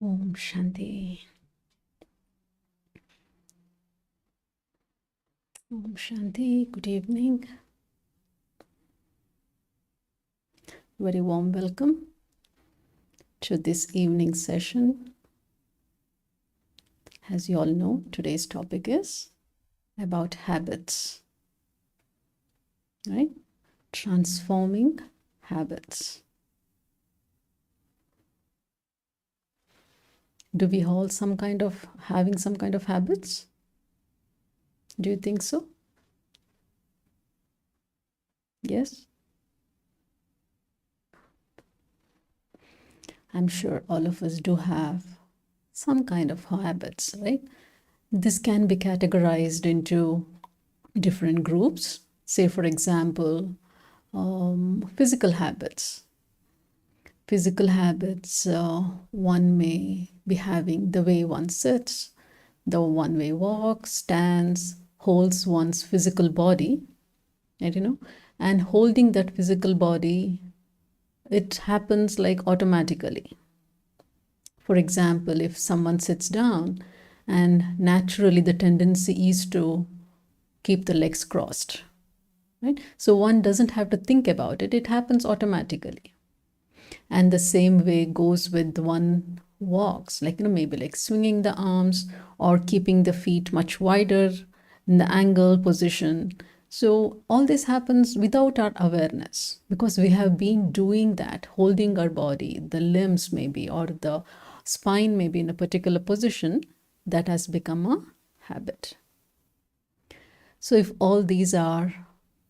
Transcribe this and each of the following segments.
Om Shanti. Om Shanti. Good evening. Very warm welcome to this evening session. As you all know, today's topic is about habits, right? Transforming habits. Do we all having some kind of habits? Do you think so? Yes? I'm sure all of us do have some kind of habits, right? This can be categorized into different groups. Say, for example, physical habits. Physical habits, one may be having the way one sits, the one way walks, stands, holds one's physical body, and and holding that physical body, it happens like automatically. For example, if someone sits down, and naturally the tendency is to keep the legs crossed, right? So one doesn't have to think about it, it happens automatically. And the same way goes with one walks, like maybe like swinging the arms or keeping the feet much wider in the angle position. So all this happens without our awareness, because we have been doing that, holding our body, the limbs maybe, or the spine maybe in a particular position. That has become a habit. So if all these are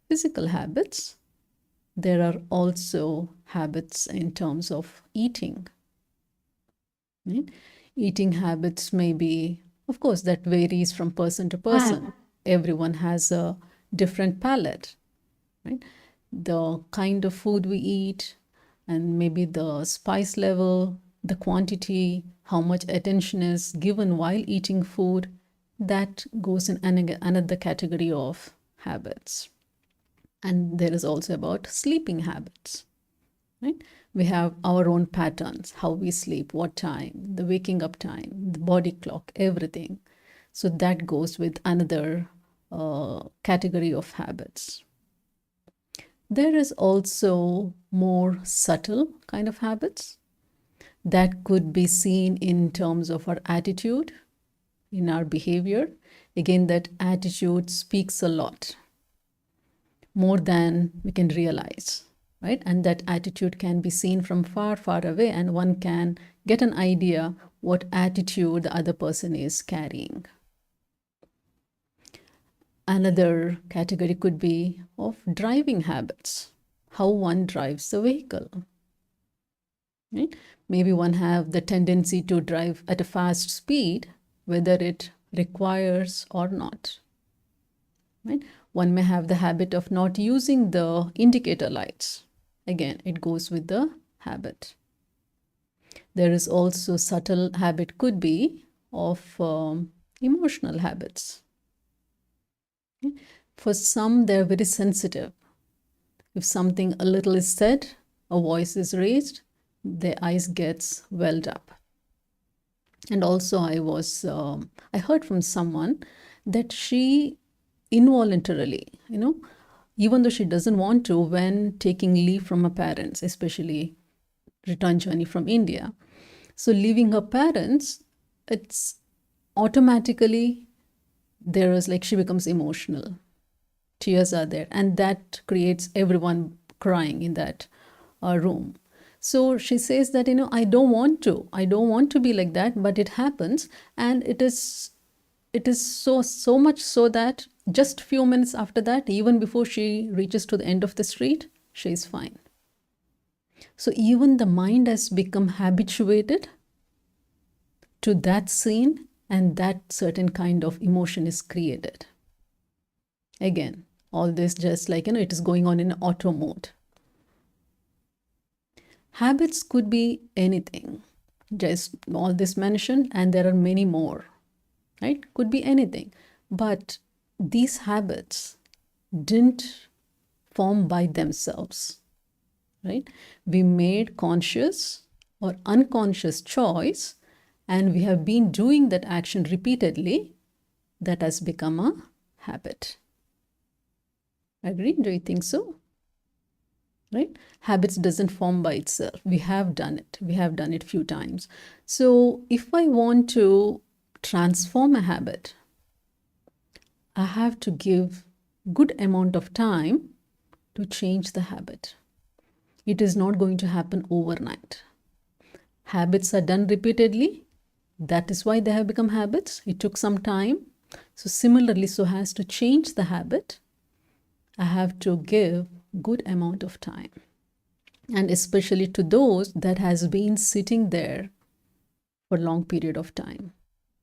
physical habits, there are also habits in terms of eating. Right? Eating habits may be, of course, that varies from person to person. Everyone has a different palate, right? The kind of food we eat, and maybe the spice level, the quantity, how much attention is given while eating food, that goes in another category of habits. And there is also about sleeping habits, right? We have our own patterns, how we sleep, what time, the waking up time, the body clock, everything. So that goes with another category of habits. There is also more subtle kind of habits that could be seen in terms of our attitude, in our behavior. Again, that attitude speaks a lot, more than we can realize, right? And that attitude can be seen from far, far away, and one can get an idea what attitude the other person is carrying. Another category could be of driving habits, how one drives the vehicle. Right? Maybe one have the tendency to drive at a fast speed, whether it requires or not. Right? One may have the habit of not using the indicator lights. Again, it goes with the habit. There is also subtle habit could be of emotional habits. For some, they're very sensitive. If something a little is said, a voice is raised, their eyes gets welled up. And also I heard from someone that she involuntarily, even though she doesn't want to, when taking leave from her parents, especially return journey from India, so leaving her parents, it's automatically there is like she becomes emotional. Tears are there, and that creates everyone crying in that room. So she says that, I don't want to be like that, but it happens, and it is so much so that just few minutes after that, even before she reaches to the end of the street, she is fine. So even the mind has become habituated to that scene, and that certain kind of emotion is created. Again, all this just like, it is going on in auto mode. Habits could be anything, just all this mentioned, and there are many more, right? Could be anything. But these habits didn't form by themselves, right? We made conscious or unconscious choice, and we have been doing that action repeatedly, that has become a habit. Agree? Do you think so? Right? Habits doesn't form by itself. We have done it. We have done it few times. So if I want to transform a habit, I have to give good amount of time to change the habit. It is not going to happen overnight. Habits are done repeatedly. That is why they have become habits. It took some time. So similarly, so as to change the habit, I have to give good amount of time. And especially to those that has been sitting there for a long period of time.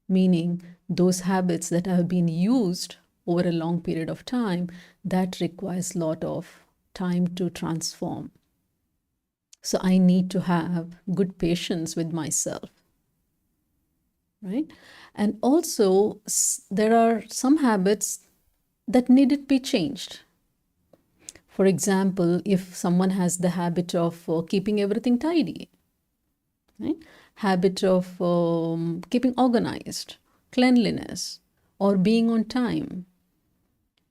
Meaning those habits that have been used over a long period of time, that requires a lot of time to transform. So I need to have good patience with myself, right? And also there are some habits that needed to be changed. For example, if someone has the habit of keeping everything tidy, right? Habit of keeping organized, cleanliness, or being on time.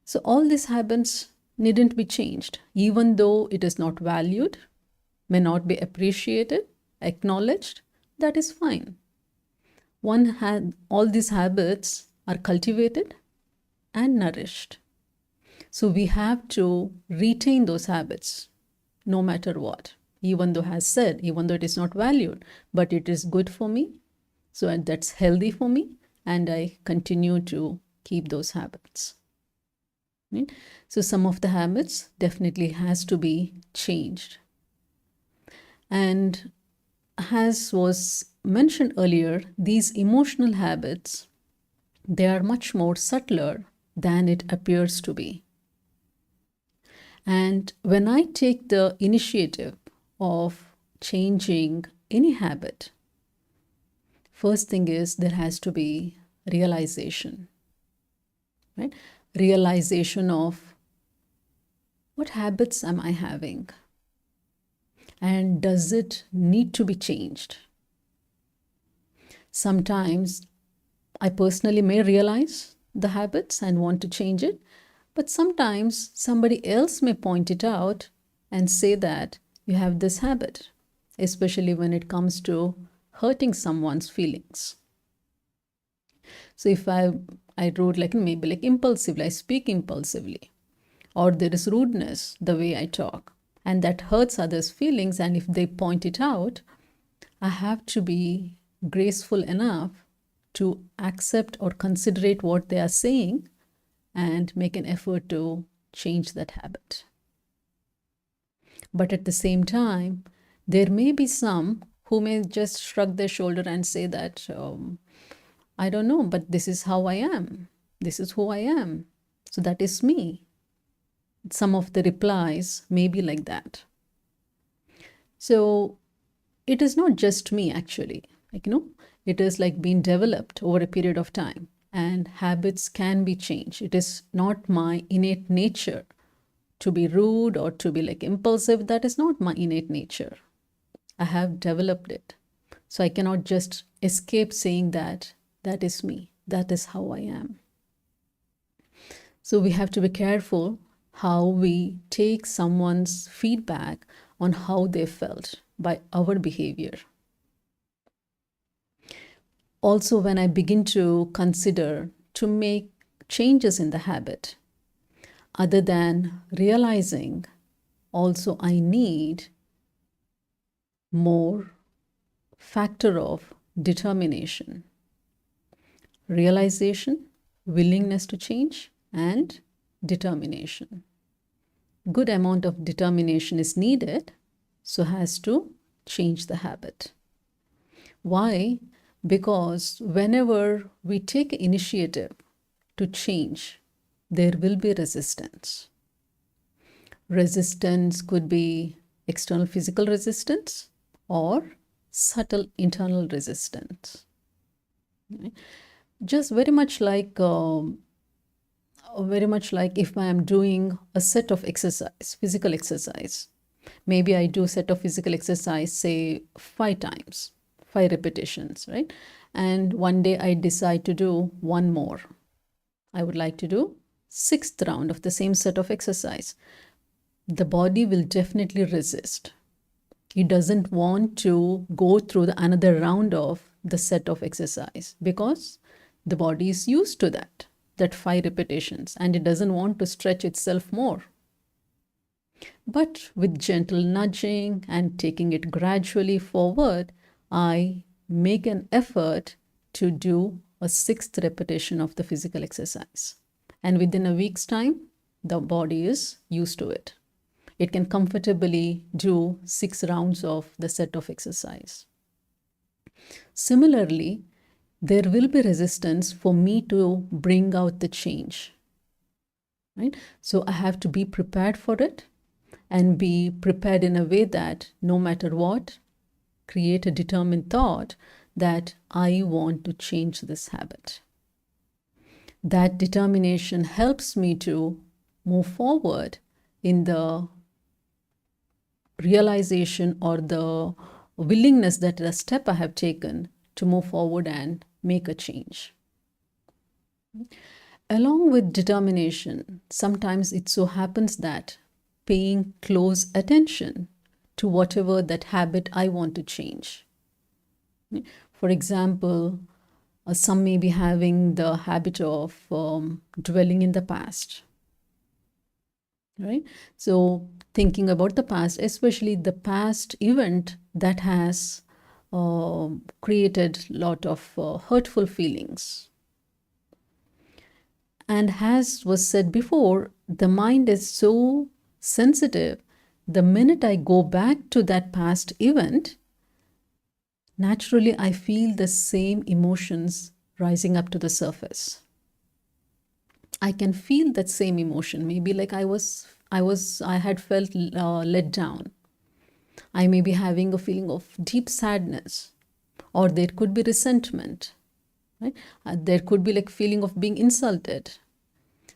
So all these habits needn't be changed, even though it is not valued, may not be appreciated, acknowledged, that is fine. All these habits are cultivated and nourished. So we have to retain those habits no matter what, even though it is not valued, but it is good for me. So that's healthy for me, and I continue to keep those habits. Right? So some of the habits definitely has to be changed. And as was mentioned earlier, these emotional habits, they are much more subtler than it appears to be. And when I take the initiative of changing any habit, first thing is there has to be realization, right? Realization of what habits am I having? And does it need to be changed? Sometimes I personally may realize the habits and want to change it, but sometimes somebody else may point it out and say that you have this habit, especially when it comes to hurting someone's feelings. So if I wrote maybe impulsively, I speak impulsively, or there is rudeness the way I talk, and that hurts others' feelings, and if they point it out, I have to be graceful enough to accept or considerate what they are saying and make an effort to change that habit. But at the same time, there may be some who may just shrug their shoulder and say that, I don't know, but this is how I am. This is who I am. So that is me. Some of the replies may be like that. So it is not just me actually, it is being developed over a period of time, and habits can be changed. It is not my innate nature to be rude or to be impulsive. That is not my innate nature. I have developed it. So I cannot just escape saying that that is me. That is how I am. So we have to be careful how we take someone's feedback on how they felt by our behavior. Also, when I begin to consider to make changes in the habit, other than realizing, also I need more factor of determination, realization, willingness to change, and determination. Good amount of determination is needed so as to change the habit. Why? Because whenever we take initiative to change, there will be resistance. Resistance could be external physical resistance or subtle internal resistance. Just very much like if I am doing a set of exercise, physical exercise. Maybe I do a set of physical exercise, say 5 times, 5 repetitions, right? and one day I decide to do one more. I would like to do 6th round of the same set of exercise. The body will definitely resist. It doesn't want to go through another round of the set of exercise because the body is used to that 5 repetitions, and it doesn't want to stretch itself more. But with gentle nudging and taking it gradually forward, I make an effort to do a 6th repetition of the physical exercise. And within a week's time, the body is used to it. It can comfortably do 6 rounds of the set of exercise. Similarly, there will be resistance for me to bring out the change. Right? So I have to be prepared for it and be prepared in a way that no matter what, create a determined thought that I want to change this habit. That determination helps me to move forward in the realization or the willingness that the step I have taken to move forward and make a change. Along with determination, sometimes it so happens that paying close attention to whatever that habit I want to change. For example, some may be having the habit of dwelling in the past. Right? So thinking about the past, especially the past event that has created a lot of hurtful feelings. And as was said before, the mind is so sensitive. The minute I go back to that past event, naturally I feel the same emotions rising up to the surface. I can feel that same emotion. Maybe like I had felt let down. I may be having a feeling of deep sadness, or there could be resentment. Right? There could be like feeling of being insulted.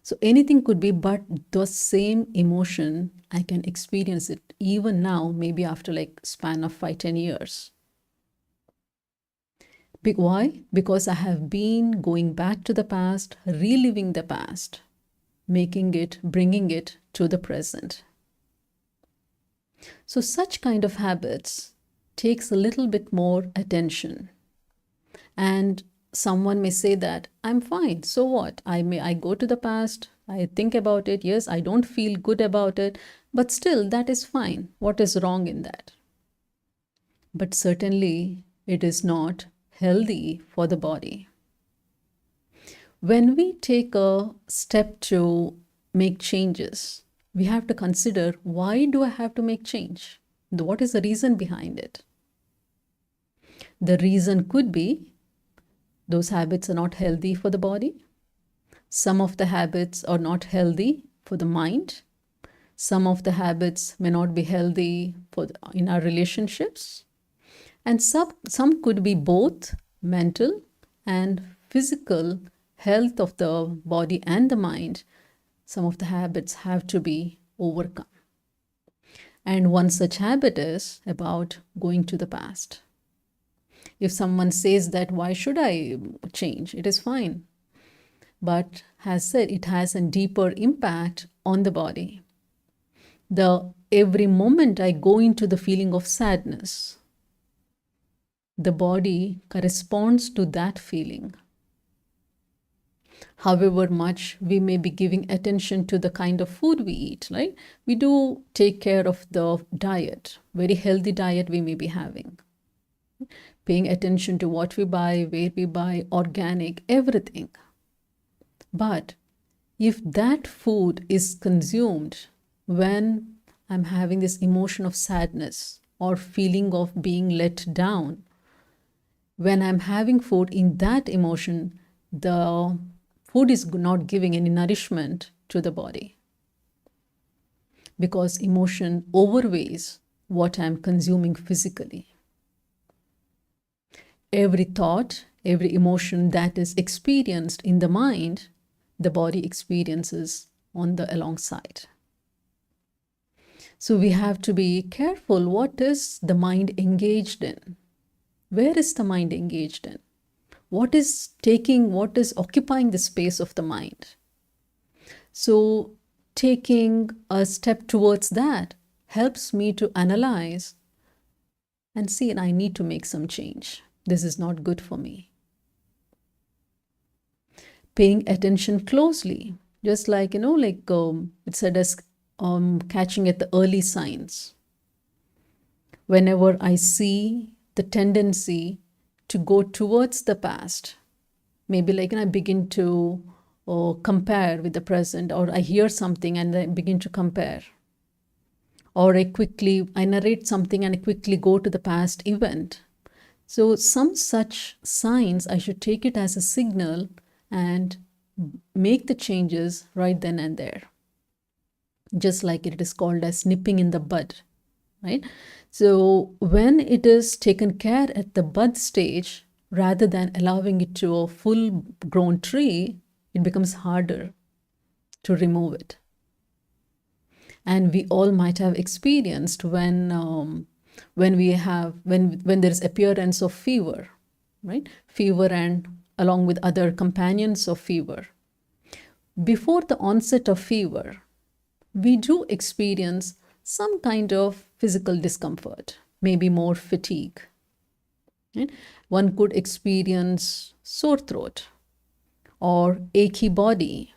So anything could be, but the same emotion, I can experience it even now, maybe after like span of 5-10 years. Why? Because I have been going back to the past, reliving the past, bringing it to the present. So such kind of habits takes a little bit more attention. And someone may say that, I'm fine, so what? I go to the past, I think about it, yes, I don't feel good about it, but still that is fine. What is wrong in that? But certainly it is not healthy for the body. When we take a step to make changes, we have to consider, why do I have to make change? What is the reason behind it? The reason could be those habits are not healthy for the body. Some of the habits are not healthy for the mind. Some of the habits may not be healthy in our relationships. And some could be both mental and physical health of the body and the mind. Some of the habits have to be overcome. And one such habit is about going to the past. If someone says that, why should I change? It is fine. But as said, it has a deeper impact on the body. Every moment I go into the feeling of sadness, the body corresponds to that feeling. However much we may be giving attention to the kind of food we eat, right? We do take care of the diet, very healthy diet we may be having. Paying attention to what we buy, where we buy, organic, everything. But if that food is consumed when I'm having this emotion of sadness or feeling of being let down, when I'm having food in that emotion, the food is not giving any nourishment to the body, because emotion overweighs what I'm consuming physically. Every thought, every emotion that is experienced in the mind, the body experiences on the alongside. So we have to be careful. What is the mind engaged in? Where is the mind engaged in? What is occupying the space of the mind? So taking a step towards that helps me to analyze and see, and I need to make some change. This is not good for me. Paying attention closely, just like, it said as catching at the early signs. Whenever I see the tendency to go towards the past, maybe I begin to compare with the present, or I hear something and I begin to compare, or I narrate something and I quickly go to the past event. So some such signs, I should take it as a signal and make the changes right then and there. Just like it is called as nipping in the bud, right? So when it is taken care at the bud stage, rather than allowing it to a full grown tree, it becomes harder to remove it. And we all might have experienced when there is appearance of fever, right? Fever, and along with other companions of fever. Before the onset of fever, we do experience some kind of physical discomfort, maybe more fatigue. Right? One could experience sore throat or achy body,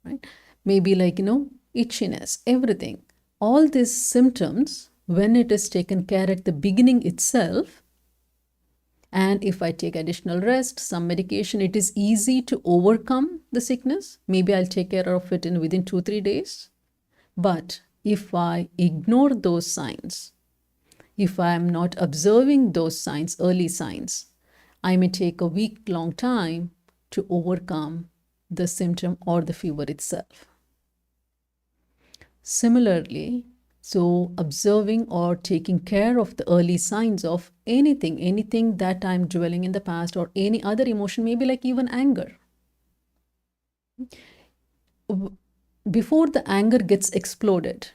right? Maybe itchiness, everything. All these symptoms, when it is taken care at the beginning itself, and if I take additional rest, some medication, it is easy to overcome the sickness. Maybe I'll take care of it within 2-3 days. But if I ignore those signs, if I am not observing those signs, early signs, I may take a week-long time to overcome the symptom or the fever itself. Similarly, so observing or taking care of the early signs of anything that I'm dwelling in the past, or any other emotion, maybe even anger. Before the anger gets exploded,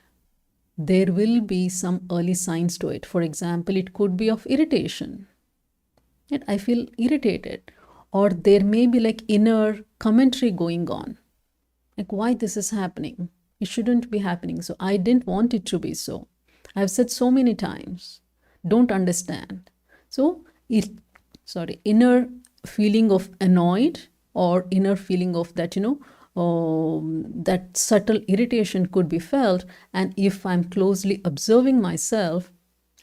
there will be some early signs to it. For example, it could be of irritation. I feel irritated. Or there may be inner commentary going on. Why this is happening? It shouldn't be happening. So I didn't want it to be so. I've said so many times, don't understand. So inner feeling of annoyed, or inner feeling of that, that subtle irritation could be felt. And if I'm closely observing myself,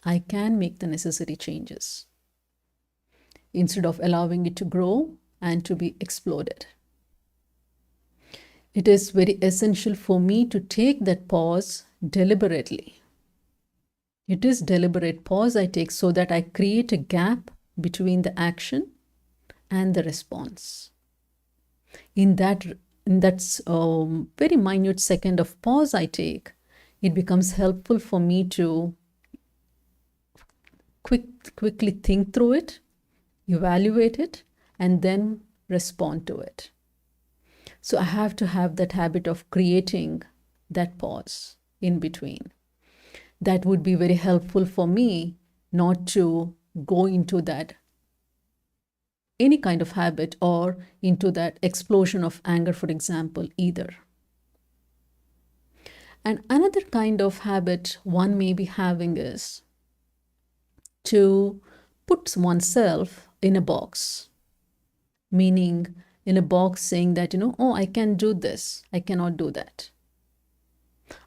I can make the necessary changes instead of allowing it to grow and to be exploded. It is very essential for me to take that pause deliberately. It is deliberate pause I take so that I create a gap between the action and the response. In that very minute second of pause I take, it becomes helpful for me to quickly think through it, evaluate it, and then respond to it. So I have to have that habit of creating that pause in between. That would be very helpful for me not to go into that any kind of habit or into that explosion of anger, for example, either. And another kind of habit one may be having is to put oneself in a box, meaning in a box saying that, oh, I can do this, I cannot do that.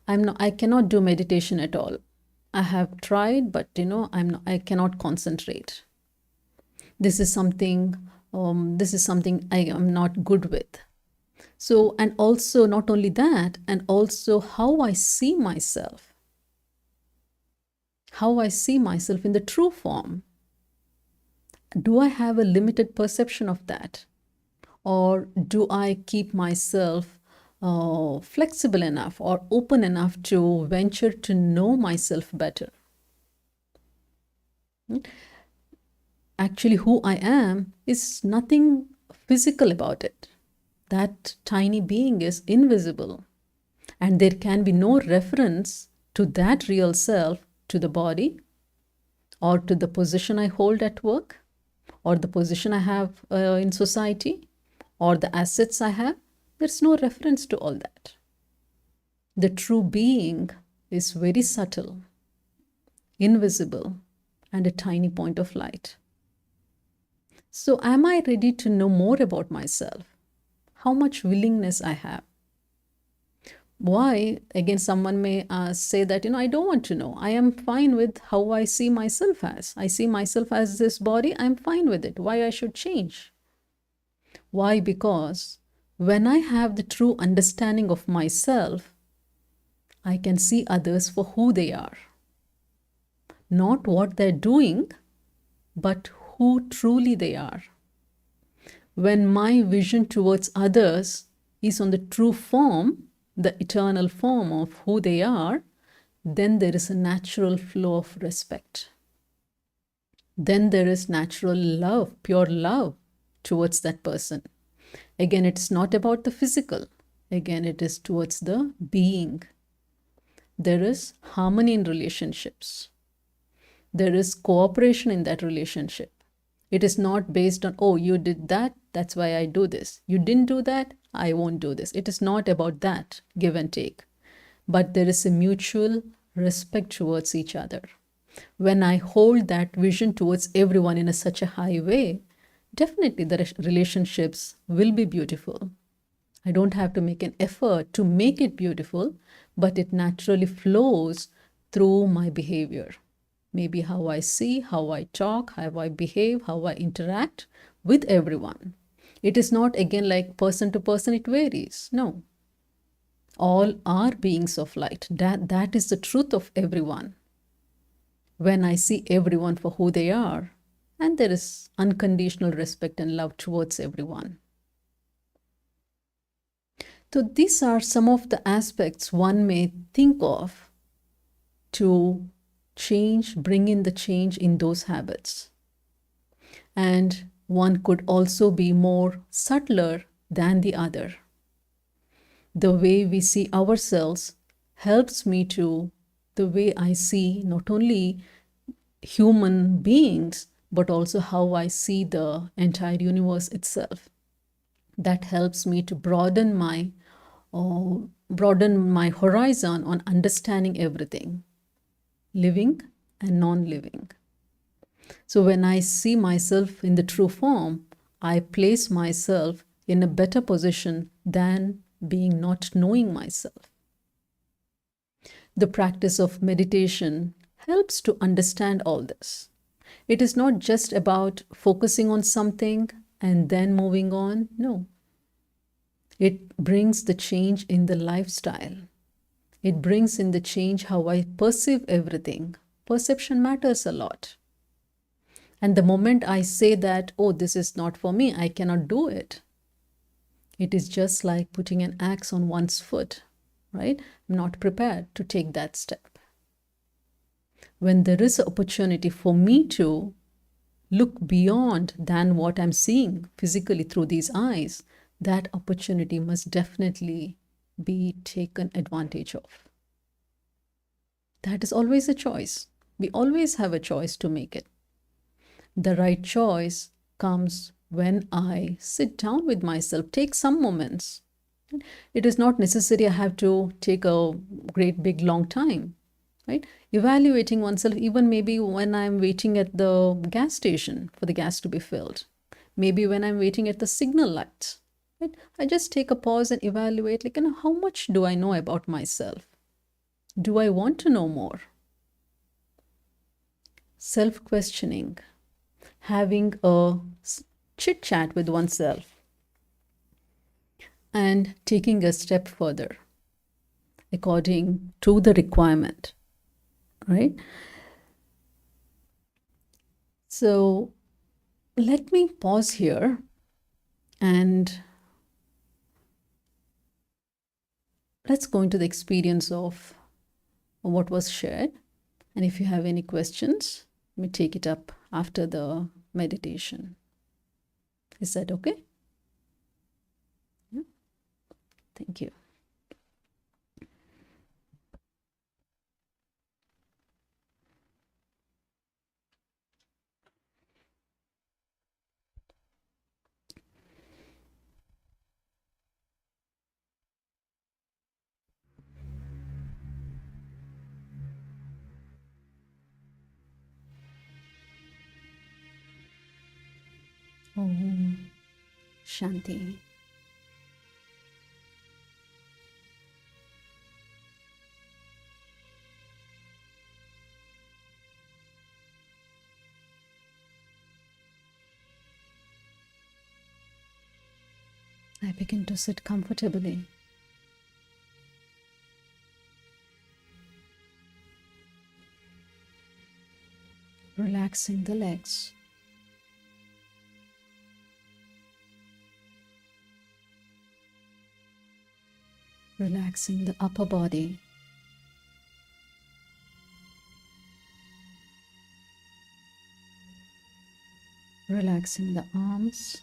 I cannot do meditation at all. I have tried, but I cannot concentrate. This is something I am not good with. So, and also not only that, and also how I see myself in the true form. Do I have a limited perception of that? Or do I keep myself flexible enough or open enough to venture to know myself better? Actually, who I am is nothing physical about it. That tiny being is invisible, and there can be no reference to that real self, to the body, or to the position I hold at work, or the position I have in society, or the assets I have. There's no reference to all that. The true being is very subtle, invisible, and a tiny point of light. So, am I ready to know more about myself? How much willingness I have? Why, again, someone may say that, I don't want to know. I am fine with how I see myself as. I see myself as this body, I'm fine with it. Why I should change? Why? Because when I have the true understanding of myself, I can see others for who they are. Not what they're doing, but who truly they are. When my vision towards others is on the true form, the eternal form of who they are, then there is a natural flow of respect. Then there is natural love, pure love towards that person. Again, it's not about the physical. Again, it is towards the being. There is harmony in relationships. There is cooperation in that relationship. It is not based on, oh, you did that, that's why I do this. You didn't do that, I won't do this. It is not about that give and take. But there is a mutual respect towards each other. When I hold that vision towards everyone in such a high way, definitely the relationships will be beautiful. I don't have to make an effort to make it beautiful, but it naturally flows through my behavior. Maybe how I see, how I talk, how I behave, how I interact with everyone. It is not, again, like person to person, it varies. No. All are beings of light. That is the truth of everyone. When I see everyone for who they are, and there is unconditional respect and love towards everyone. So these are some of the aspects one may think of to change, bring in the change in those habits. And one could also be more subtler than the other. The way we see ourselves helps me to the way I see not only human beings, but also how I see the entire universe itself. That helps me to broaden my horizon on understanding everything, living and non-living. So when I see myself in the true form, I place myself in a better position than being not knowing myself. The practice of meditation helps to understand all this. It is not just about focusing on something and then moving on. No. It brings the change in the lifestyle. It brings in the change how I perceive everything. Perception matters a lot. And the moment I say that, oh, this is not for me, I cannot do it, it is just like putting an axe on one's foot, right? I'm not prepared to take that step. When there is an opportunity for me to look beyond than what I'm seeing physically through these eyes, that opportunity must definitely be taken advantage of. That is always a choice. We always have a choice to make it. The right choice comes when I sit down with myself, take some moments. It is not necessary I have to take a great big long time, right? Evaluating oneself, even maybe when I'm waiting at the gas station for the gas to be filled, maybe when I'm waiting at the signal light, right? I just take a pause and evaluate, like, how much do I know about myself? Do I want to know more? Self-questioning, having a chit-chat with oneself, and taking a step further according to the requirement, right? So let me pause here and let's go into the experience of what was shared. And if you have any questions, let me take it up after the meditation. Is that okay? Yeah. Thank you. Om Shanti. I begin to sit comfortably. Relaxing the legs. Relaxing the upper body. Relaxing the arms.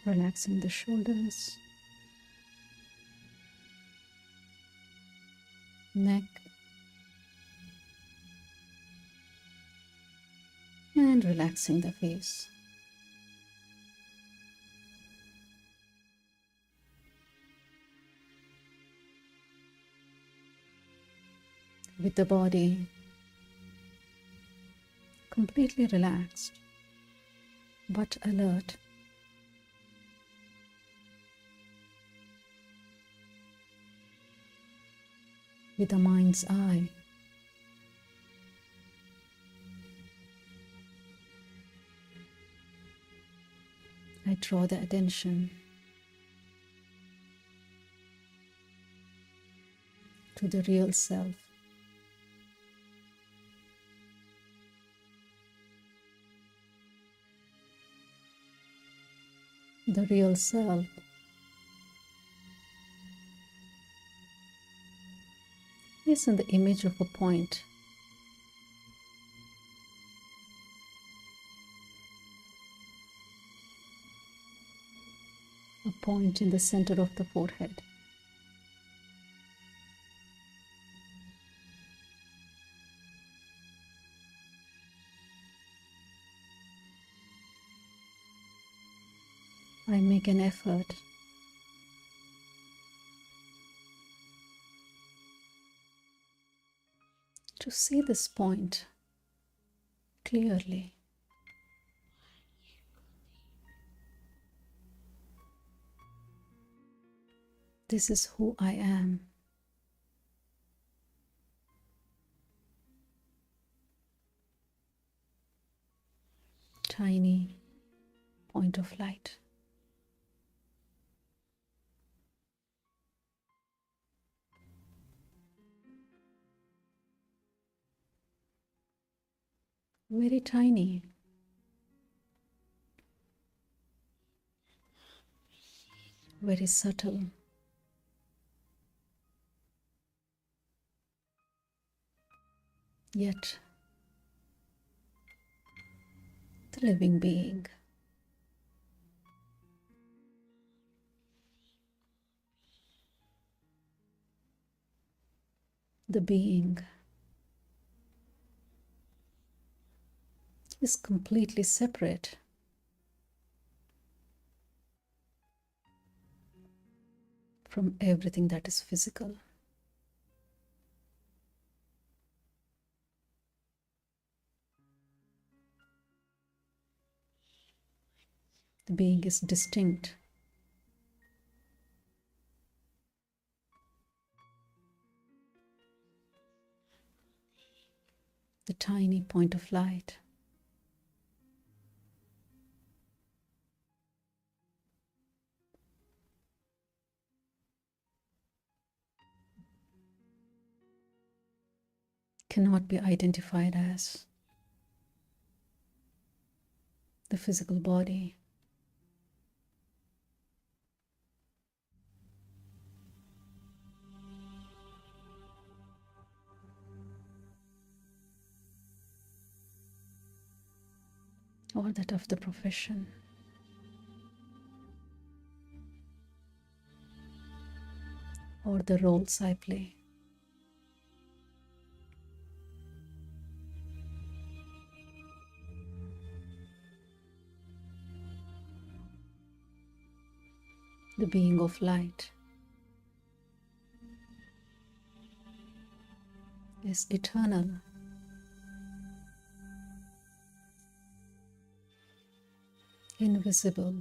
Relaxing the shoulders, neck, and relaxing the face. With the body completely relaxed but alert, with the mind's eye I draw the attention to the real self. The real self is in the image of a point. A point in the center of the forehead. I make an effort to see this point clearly. This is who I am. Tiny point of light. Very tiny. Very subtle. Yet the living being. The being is completely separate from everything that is physical. The being is distinct. The tiny point of light. Cannot be identified as the physical body. Or that of the profession. Or the roles I play. The being of light. is eternal. Invisible.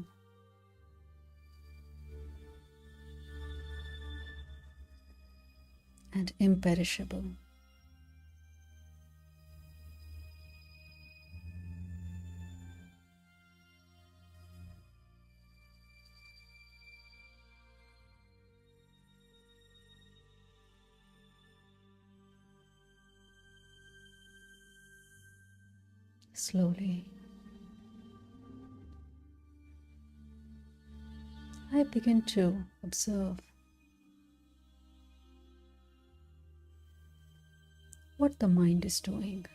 And imperishable. Slowly, I begin to observe what the mind is doing.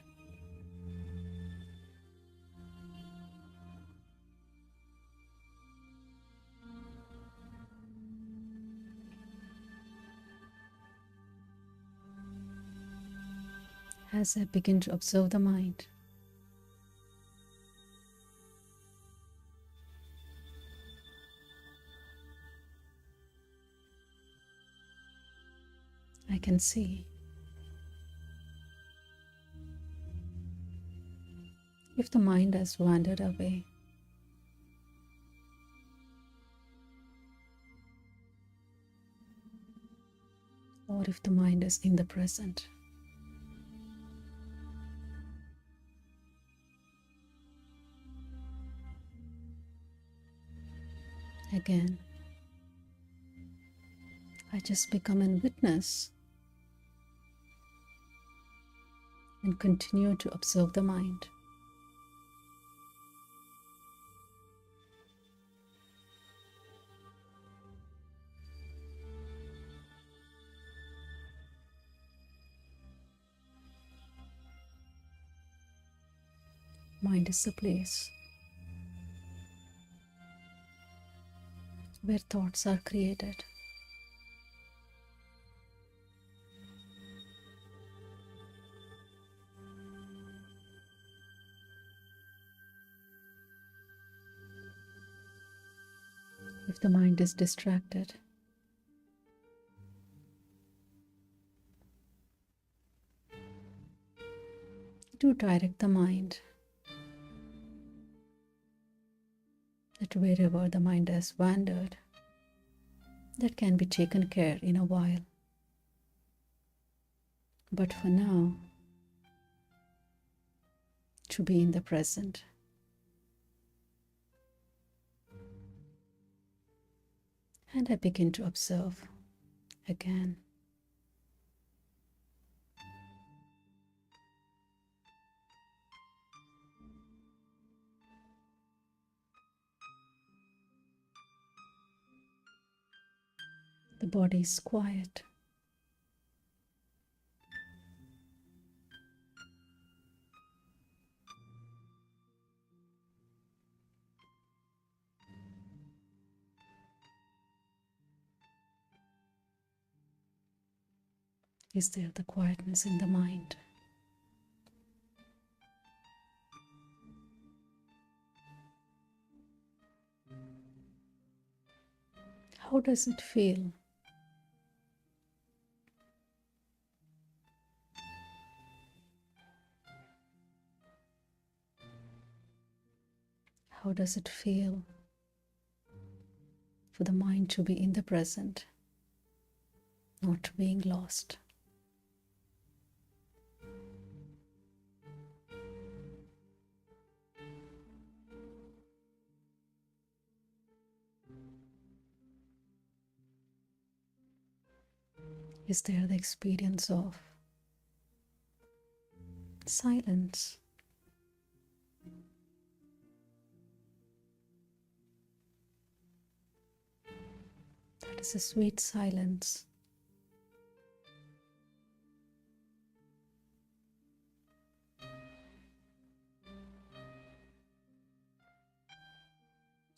As I begin to observe the mind, I can see if the mind has wandered away, or if the mind is in the present. Again, I just become a witness and continue to observe the mind. Mind is the place where thoughts are created. If the mind is distracted, do direct the mind that wherever the mind has wandered, that can be taken care in a while. But for now, to be in the present. And I begin to observe again. The body is quiet. Is there the quietness in the mind? How does it feel? How does it feel for the mind to be in the present, not being lost? Is there the experience of silence? That is a sweet silence.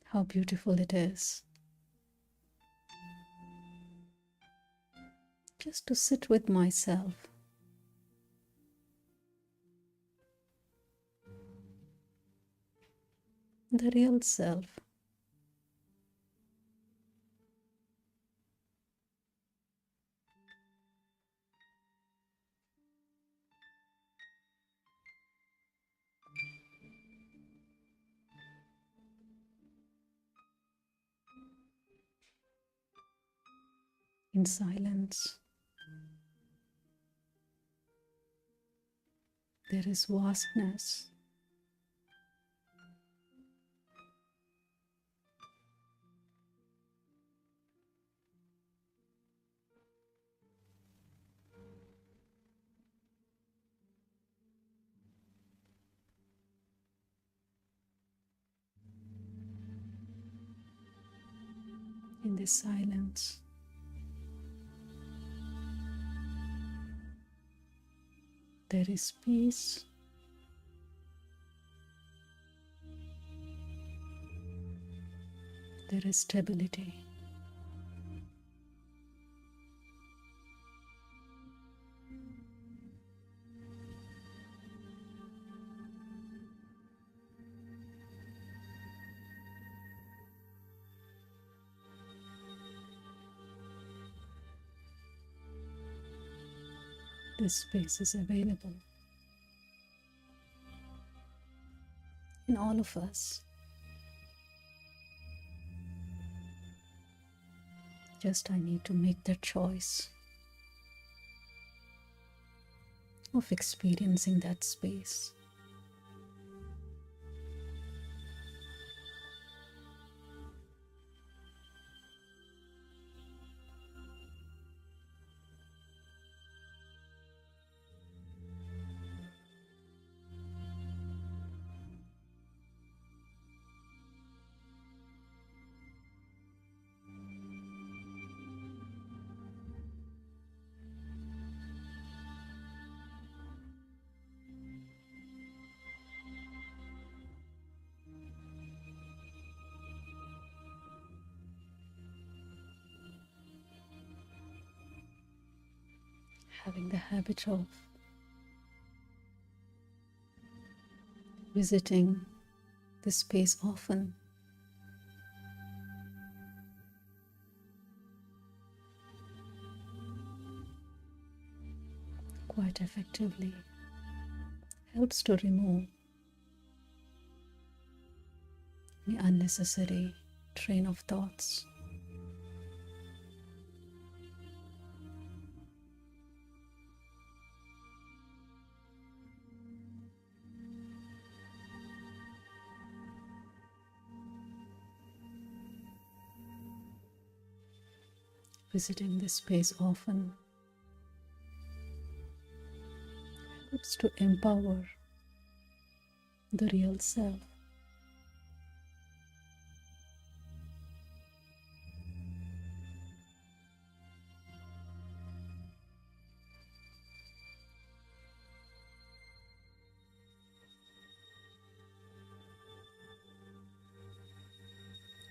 How beautiful it is. Just to sit with myself. The real self. in silence. There is vastness. In this silence, there is peace. There is stability. This space is available in all of us. Just I need to make the choice of experiencing that space. Having the habit of visiting this space often quite effectively helps to remove the unnecessary train of thoughts. Visiting this space often helps to empower the real self.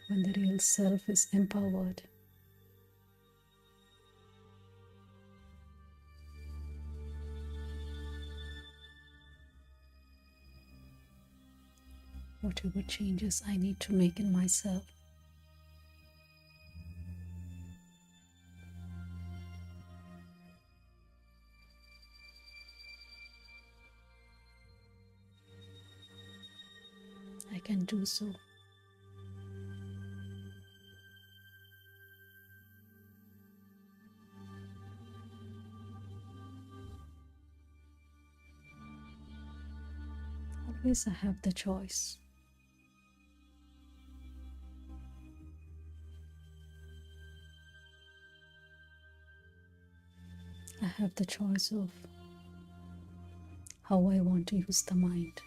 When the real self is empowered, whatever changes I need to make in myself, I can do so. Always I have the choice. I have the choice of how I want to use the mind.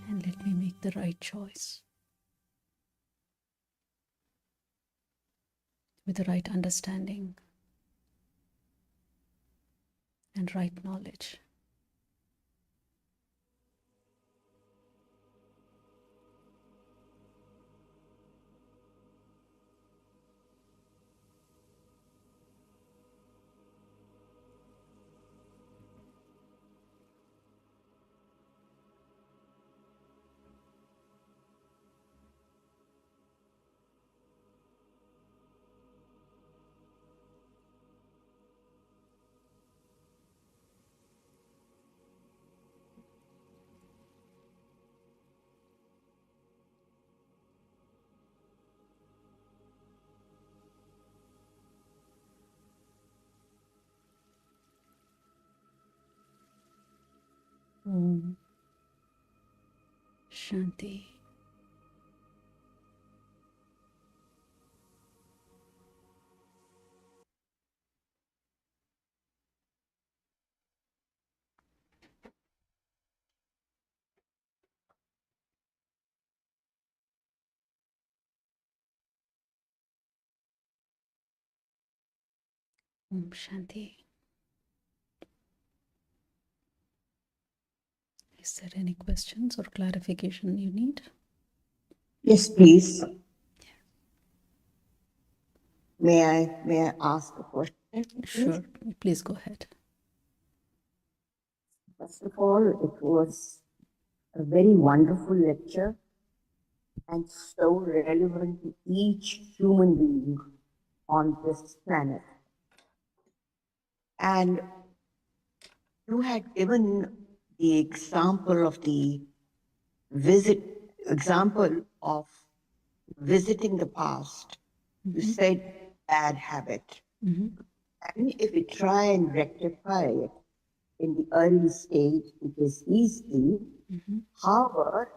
And let me make the right choice with the right understanding and right knowledge. Om Shanti. Om Shanti. Is there any questions or clarification you need? Yes, please. May I ask a question? Sure, please go ahead. First of all, it was a very wonderful lecture and so relevant to each human being on this planet. And you had given the example of visiting the past. You said bad habit. And if we try and rectify it in the early stage, it is easy. However,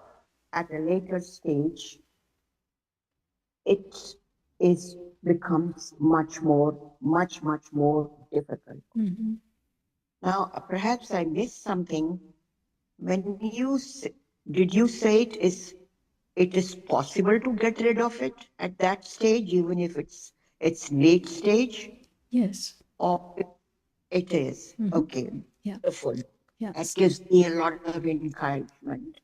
at a later stage, it becomes much more difficult. Now, perhaps I missed something. When did you say it is possible to get rid of it at that stage, even if it's late stage? Yes. Or it is. Okay. Yeah. Beautiful. Yeah. That gives me a lot of encouragement.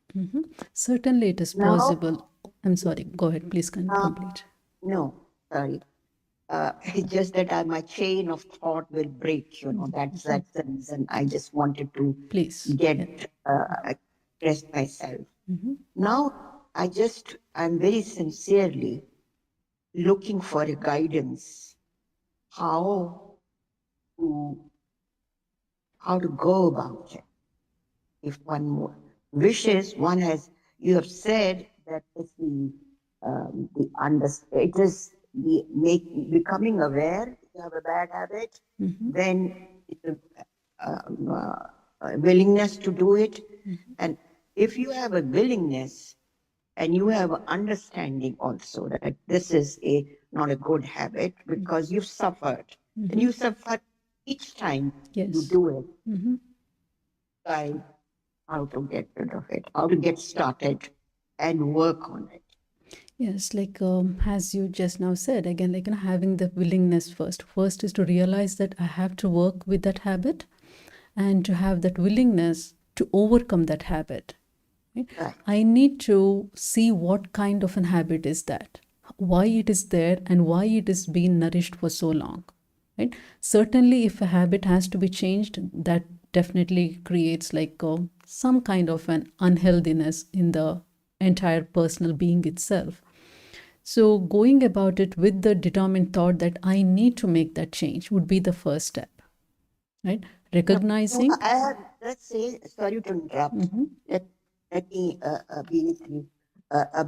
Certainly it is Now, possible. I'm sorry, go ahead, please complete. No, sorry. It's just that my chain of thought will break, that's the reason I just wanted to Please. express myself. Now, I'm very sincerely looking for a guidance how to go about it. If one wishes, you have said that if it is becoming aware you have a bad habit, then it's a willingness to do it. And if you have a willingness and you have an understanding also that this is not a good habit because you've suffered, and you suffer each time you do it, by how to get rid of it, how to get started and work on it. Yes, like as you just now said, again, like having the willingness first. First is to realize that I have to work with that habit and to have that willingness to overcome that habit. Right. I need to see what kind of an habit is that, why it is there, and why it is being nourished for so long. Right? Certainly, if a habit has to be changed, that definitely creates like some kind of an unhealthiness in the entire personal being itself. So, going about it with the determined thought that I need to make that change would be the first step, right? Recognizing. Let's say, sorry to interrupt. Let me be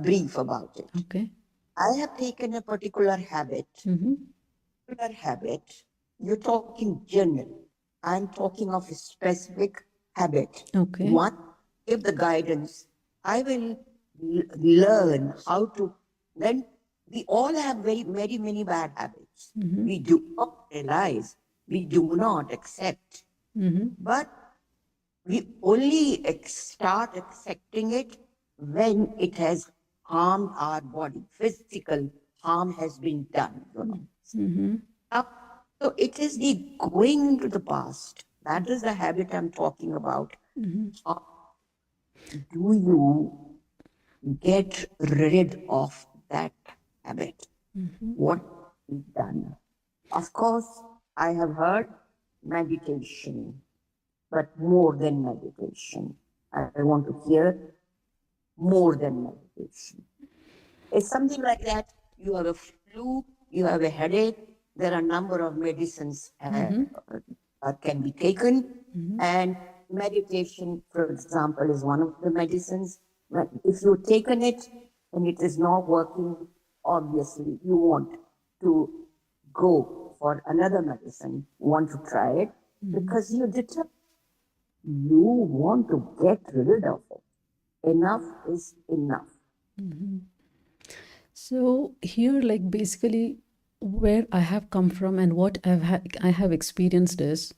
brief about it. Okay. I have taken a particular habit. You're talking general. I'm talking of a specific habit. Okay. One, give the guidance. I will learn how to. Then we all have very many bad habits. We do not realize, we do not accept. But we only start accepting it when it has harmed our body. Physical harm has been done. So it is the going into the past. That is the habit I'm talking about. How do you get rid of that habit? What is done? Of course, I have heard meditation, but more than meditation. I want to hear more than meditation. It's something like that. You have a flu, you have a headache, there are a number of medicines can be taken, and meditation, for example, is one of the medicines. But if you've taken it and it is not working, obviously you want to go for another medicine, want to try it, because you're determined. You want to get rid of it. Enough is enough. So here, like basically, where I have come from and what I have experienced is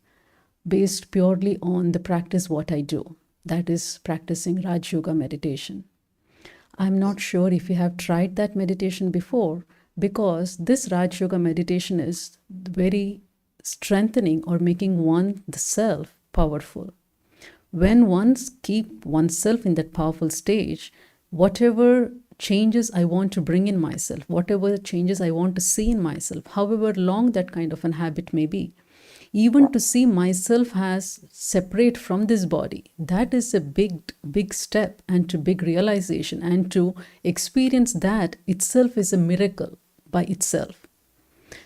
based purely on the practice what I do. That is practicing Raj Yoga meditation. I'm not sure if you have tried that meditation before, because this Raj Yoga meditation is very strengthening or making one the self powerful. When one keep oneself in that powerful stage, whatever changes I want to bring in myself, whatever changes I want to see in myself, however long that kind of an habit may be, even to see myself as separate from this body, that is a big step and to big realization, and to experience that itself is a miracle by itself.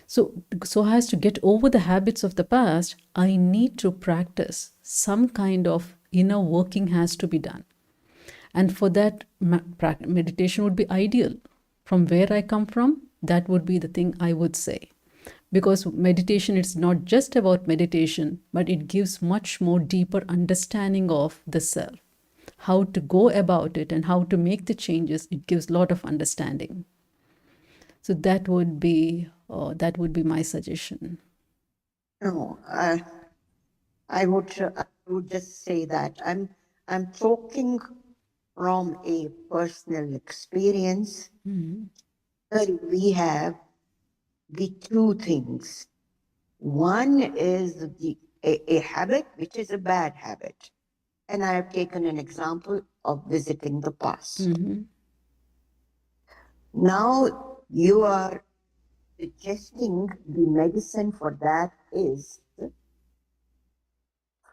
So as to get over the habits of the past, I need to practice some kind of inner working has to be done. And for that, meditation would be ideal. From where I come from, that would be the thing I would say. Because meditation is not just about meditation, but it gives much more deeper understanding of the self. How to go about it and how to make the changes, it gives a lot of understanding. So that would be my suggestion. No, I would just say that I'm talking from a personal experience. That we have the two things. One is a habit, which is a bad habit. And I have taken an example of visiting the past. Now you are suggesting the medicine for that is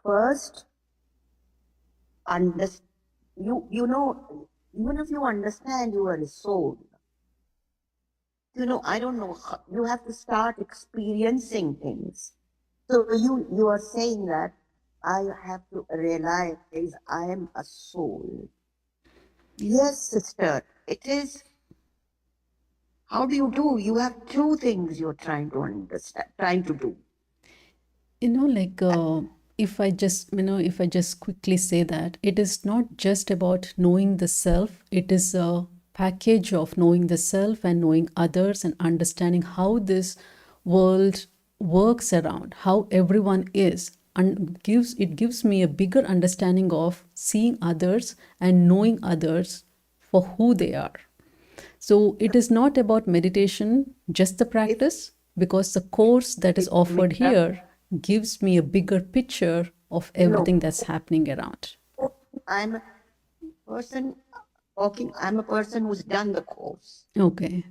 first understand. You know, even if you understand you are a soul, I don't know, you have to start experiencing things. So you are saying that I have to realize I am a soul. Yes, sister, it is. How do you do? You have two things you're trying to understand, trying to do. Like if I just quickly say that it is not just about knowing the self, it is a package of knowing the self and knowing others and understanding how this world works around, how everyone is, and gives me a bigger understanding of seeing others and knowing others for who they are. So it is not about meditation, just the If practice, because the course that is if I may offered interrupt, here gives me a bigger picture of no, everything that's happening around. I'm a person I'm a person who's done the course. Okay.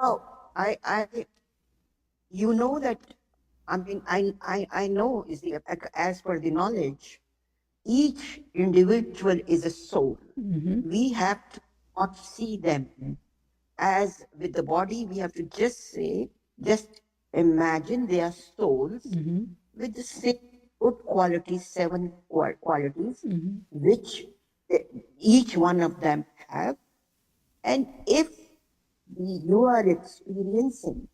Now, you know that, I mean, I know is the, as per the knowledge, each individual is a soul. We have to not see them as with the body. We have to just imagine they are souls with the same good qualities, seven qualities, which each one of them have. And if you are experiencing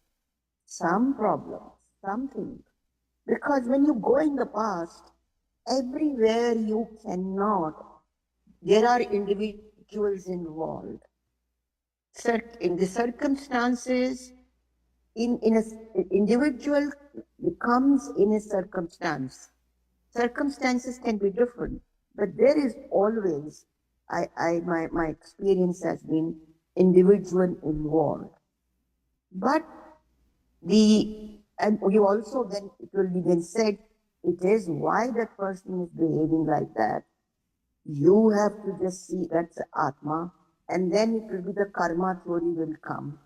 some problems, something, because when you go in the past, everywhere you cannot, there are individuals involved. In the circumstances, in a individual becomes in a circumstance. Circumstances can be different, but there is always, my experience has been individual involved. But and you also then, it will be then said, it is why that person is behaving like that. You have to just see that's Atma, and then it will be the karma theory will come.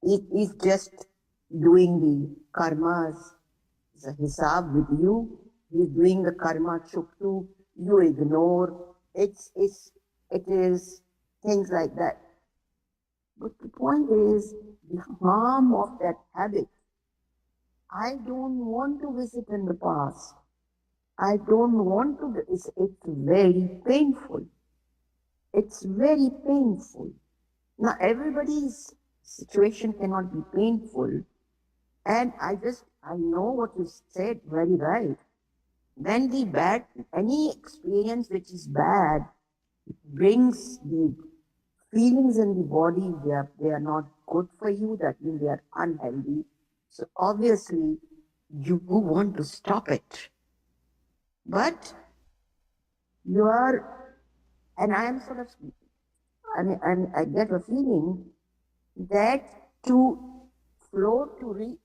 It is just doing the karmas, the hisab with you. He's doing the karma chuktu. You ignore. It is things like that. But the point is the harm of that habit. I don't want to visit in the past. I don't want to. It's very painful. It's very painful. Now, everybody's situation cannot be painful. And I know what you said, very right. Then the bad, any experience which is bad brings the feelings in the body, they are not good for you, that means they are unhealthy. So obviously you want to stop it. But you are, and I am sort of, and I get a feeling that to float, to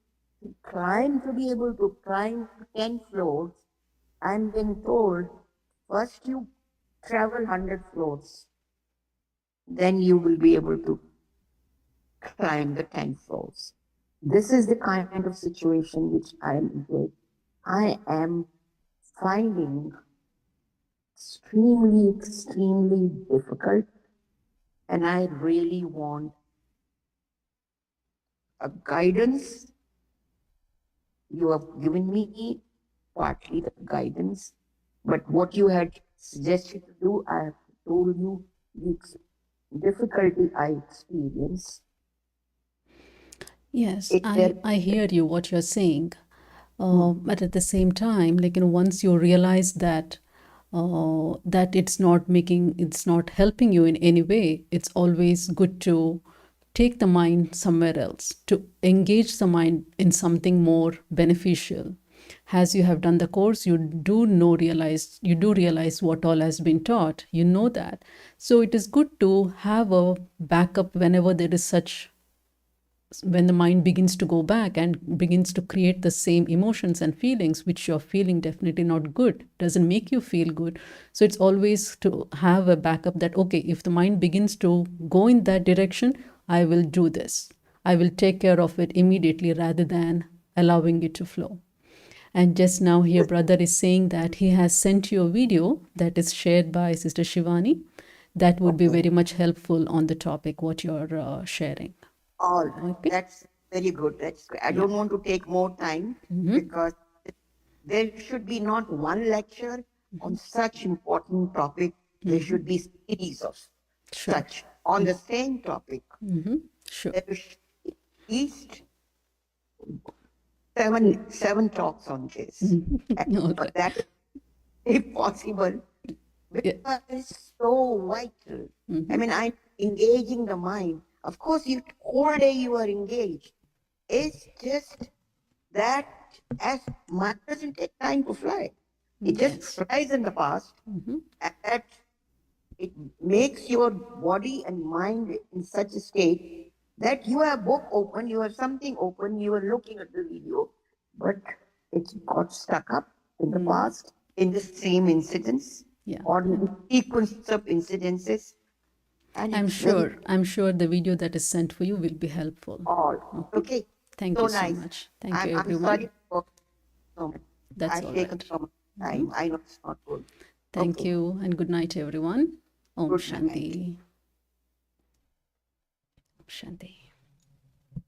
climb, to be able to climb 10 floors, I'm being told first you travel 100 floors, then you will be able to climb the 10 floors. This is the kind of situation which I am finding extremely, extremely difficult, and I really want a guidance. You have given me partly the guidance, but what you had suggested to do, I have told you the difficulty I experience. Yes, There, I hear you what you're saying. But at the same time, like, once you realize that that it's not helping you in any way, it's always good to take the mind somewhere else, to engage the mind in something more beneficial. As you have done the course, you do realize what all has been taught. You know that. So it is good to have a backup whenever there is such, when the mind begins to go back and begins to create the same emotions and feelings which you're feeling definitely not good, doesn't make you feel good. So it's always to have a backup that, okay, if the mind begins to go in that direction, I will do this, I will take care of it immediately rather than allowing it to flow. And just now here brother is saying that he has sent you a video that is shared by Sister Shivani that would be very much helpful on the topic what you're sharing. all Okay. that's very good. That's I don't want to take more time because there should be not one lecture on such important topic. There should be series of Sure. such on the same topic. Sure. There should be at least seven talks on this. All But right. that is impossible Yeah. because it's so vital. I mean, I'm engaging the mind. Of course, you whole day you are engaged. It's just that as mind doesn't take time to fly. It just Yes. flies in the past, and that it makes your body and mind in such a state that you have book open, you have something open, you are looking at the video, but it got stuck up in the past in the same incidents Yeah. or in sequence of incidences, and it's very I'm sure the video that is sent for you will be helpful. all Okay. okay. Thank So you so nice. much. Thank you, I'm everyone. sorry for so much. That's I've all taken right. so much time. I know it's not good. Thank Okay. you, and good night, everyone. Om Good night. Shanti. Shanti.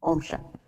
Om Shanti.